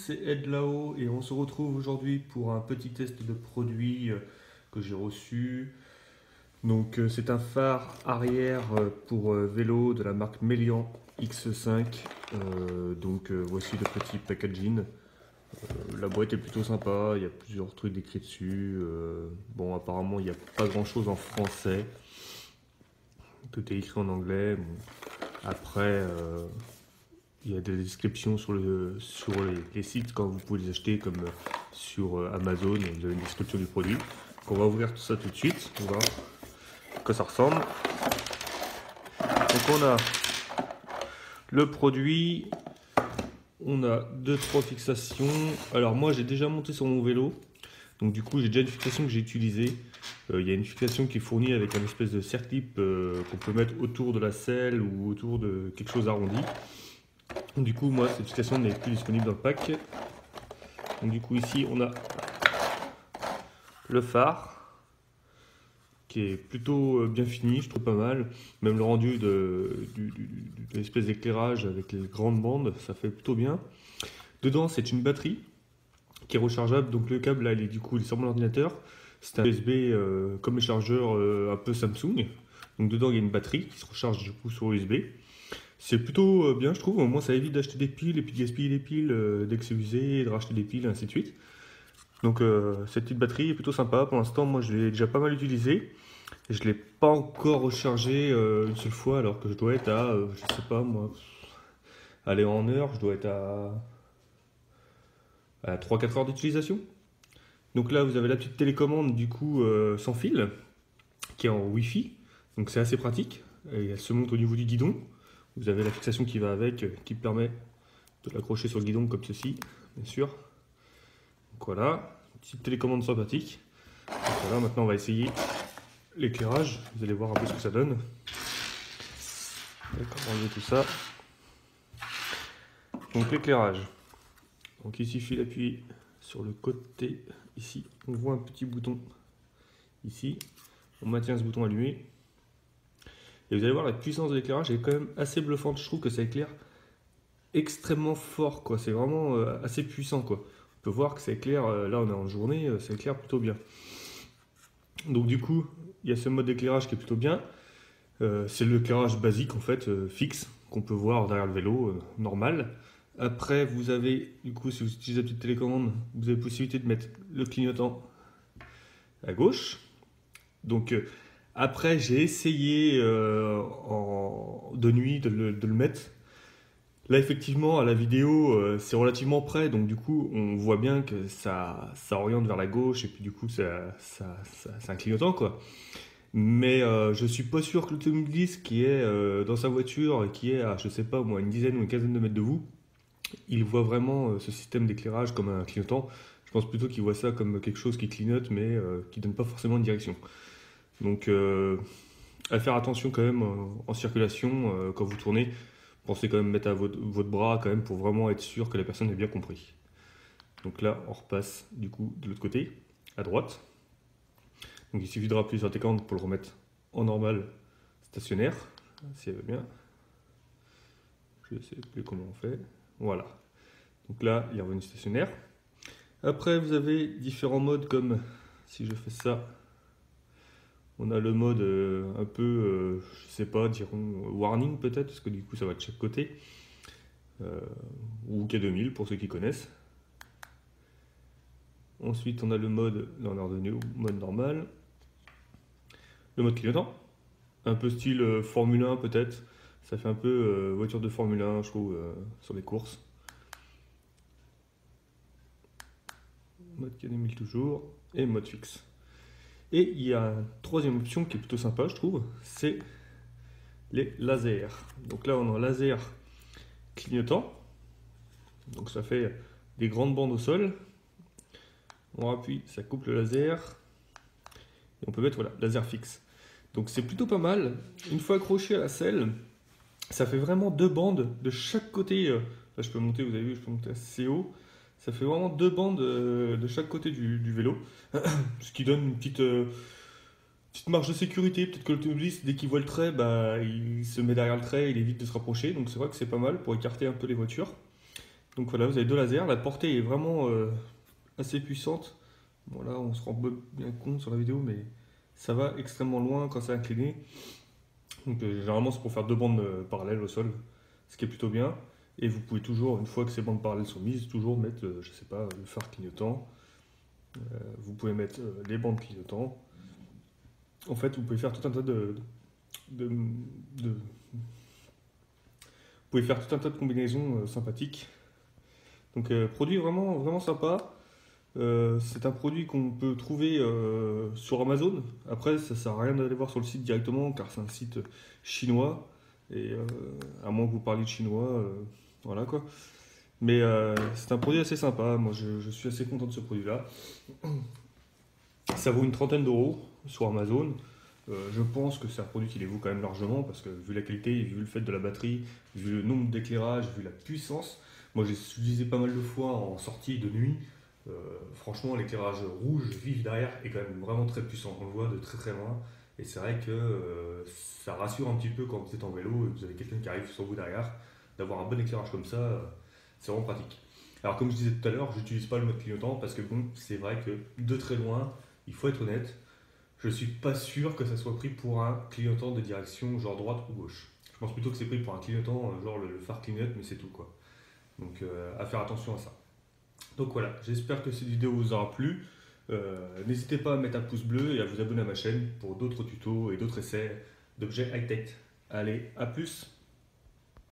c'est Ed là-haut et on se retrouve aujourd'hui pour un petit test de produit que j'ai reçu. Donc c'est un phare arrière pour vélo de la marque Melian X5. Voici le petit packaging. La boîte est plutôt sympa, il y a plusieurs trucs décrits dessus. Bon, apparemment il n'y a pas grand-chose en français. Tout est écrit en anglais. Bon. Après, il y a des descriptions sur les sites quand vous pouvez les acheter, comme sur Amazon, vous avez une description du produit. Donc on va ouvrir tout ça tout de suite, on va voir à quoi ça ressemble. Donc on a le produit, on a 2-3 fixations. Alors moi j'ai déjà monté sur mon vélo, donc du coup j'ai déjà une fixation que j'ai utilisée. Il y a une fixation qui est fournie avec un espèce de circlip qu'on peut mettre autour de la selle ou autour de quelque chose arrondi. Du coup, moi, cette fixation n'est plus disponible dans le pack. Donc, du coup, ici, on a le phare qui est plutôt bien fini, je trouve pas mal. Même le rendu de l'espèce d'éclairage avec les grandes bandes, ça fait plutôt bien. Dedans, c'est une batterie qui est rechargeable. Donc, le câble, là, il est sur mon ordinateur. C'est un USB comme les chargeurs un peu Samsung. Donc, dedans, il y a une batterie qui se recharge du coup sur USB. C'est plutôt bien, je trouve. Au moins, ça évite d'acheter des piles et puis de gaspiller les piles dès que c'est usé, de racheter des piles, et ainsi de suite. Donc, cette petite batterie est plutôt sympa. Pour l'instant, moi, je l'ai déjà pas mal utilisé. Et je ne l'ai pas encore rechargé une seule fois, alors que je dois être à, je sais pas moi, aller en heure, je dois être à 3-4 heures d'utilisation. Donc là, vous avez la petite télécommande, du coup, sans fil, qui est en Wi-Fi. Donc, c'est assez pratique. Et elle se monte au niveau du guidon. Vous avez la fixation qui va avec, qui permet de l'accrocher sur le guidon comme ceci, bien sûr. Donc voilà, petite télécommande sympathique. Donc voilà, maintenant on va essayer l'éclairage. Vous allez voir un peu ce que ça donne. D'accord, on va enlever tout ça. Donc l'éclairage. Donc il suffit d'appuyer sur le côté. Ici, on voit un petit bouton. Ici, on maintient ce bouton allumé. Et vous allez voir, la puissance de l'éclairage est quand même assez bluffante. Je trouve que ça éclaire extrêmement fort, quoi. C'est vraiment assez puissant, quoi. On peut voir que ça éclaire, là on est en journée, ça éclaire plutôt bien. Donc du coup, il y a ce mode d'éclairage qui est plutôt bien. C'est l'éclairage basique, en fait, fixe, qu'on peut voir derrière le vélo, normal. Après, vous avez, du coup, si vous utilisez la petite télécommande, vous avez la possibilité de mettre le clignotant à gauche. Donc, après, j'ai essayé de nuit de le mettre. Là, effectivement, à la vidéo, c'est relativement près, donc du coup, on voit bien que ça oriente vers la gauche, et puis du coup, c'est un clignotant, quoi. Mais je suis pas sûr que l'automobiliste qui est dans sa voiture, et qui est à, je sais pas moi, une dizaine ou une quinzaine de mètres de vous, il voit vraiment ce système d'éclairage comme un clignotant. Je pense plutôt qu'il voit ça comme quelque chose qui clignote, mais qui donne pas forcément de direction. Donc, à faire attention quand même en circulation quand vous tournez. Pensez quand même mettre à votre bras quand même pour vraiment être sûr que la personne ait bien compris. Donc là, on repasse du coup de l'autre côté, à droite. Donc il suffit de rappuyer sur la télécommande pour le remettre en normal stationnaire, si elle veut bien. Je ne sais plus comment on fait. Voilà. Donc là, il est revenu stationnaire. Après, vous avez différents modes comme, si je fais ça, on a le mode un peu, je sais pas, dirons warning peut-être, parce que du coup ça va de chaque côté. Ou K2000 pour ceux qui connaissent. Ensuite on a le mode, là on est revenu au mode normal. Le mode clignotant, un peu style Formule 1 peut-être. Ça fait un peu voiture de Formule 1 je trouve sur les courses. Mode K2000 toujours, et mode fixe. Et il y a une troisième option qui est plutôt sympa, je trouve, c'est les lasers. Donc là, on a un laser clignotant. Donc ça fait des grandes bandes au sol. On appuie, ça coupe le laser. Et on peut mettre, voilà, laser fixe. Donc c'est plutôt pas mal. Une fois accroché à la selle, ça fait vraiment deux bandes de chaque côté. Là, je peux monter, vous avez vu, je peux monter assez haut. Ça fait vraiment deux bandes de chaque côté du vélo. Ce qui donne une petite marge de sécurité. Peut-être que l'automobiliste, dès qu'il voit le trait, bah, il se met derrière le trait, il évite de se rapprocher. Donc c'est vrai que c'est pas mal pour écarter un peu les voitures. Donc voilà, vous avez deux lasers. La portée est vraiment assez puissante. Bon là, on se rend bien compte sur la vidéo, mais ça va extrêmement loin quand c'est incliné. Donc généralement, c'est pour faire deux bandes parallèles au sol, ce qui est plutôt bien. Et vous pouvez toujours, une fois que ces bandes parallèles sont mises, toujours mettre, je sais pas, le phare clignotant. Vous pouvez mettre les bandes clignotants. En fait, vous pouvez faire tout un tas de- vous pouvez faire tout un tas de combinaisons sympathiques. Donc produit vraiment, vraiment sympa. C'est un produit qu'on peut trouver sur Amazon. Après, ça sert à rien d'aller voir sur le site directement car c'est un site chinois. Et à moins que vous parliez de chinois, voilà quoi. Mais c'est un produit assez sympa. Moi, je suis assez content de ce produit-là. Ça vaut une trentaine d'euros sur Amazon. Je pense que c'est un produit qui les vaut quand même largement parce que vu la qualité, vu le fait de la batterie, vu le nombre d'éclairages, vu la puissance, moi j'ai utilisé pas mal de fois en sortie de nuit. Euh, Franchement, l'éclairage rouge vif derrière est quand même vraiment très puissant. On le voit de très très loin et c'est vrai que ça rassure un petit peu quand vous êtes en vélo et que vous avez quelqu'un qui arrive sur vous derrière. D'avoir un bon éclairage comme ça, c'est vraiment pratique. Alors comme je disais tout à l'heure, j'utilise pas le mode clignotant parce que bon, c'est vrai que de très loin, il faut être honnête, je suis pas sûr que ça soit pris pour un clignotant de direction genre droite ou gauche. Je pense plutôt que c'est pris pour un clignotant genre le phare clignote mais c'est tout quoi. Donc à faire attention à ça. Donc voilà, j'espère que cette vidéo vous aura plu. N'hésitez pas à mettre un pouce bleu et à vous abonner à ma chaîne pour d'autres tutos et d'autres essais d'objets high-tech. Allez, à plus!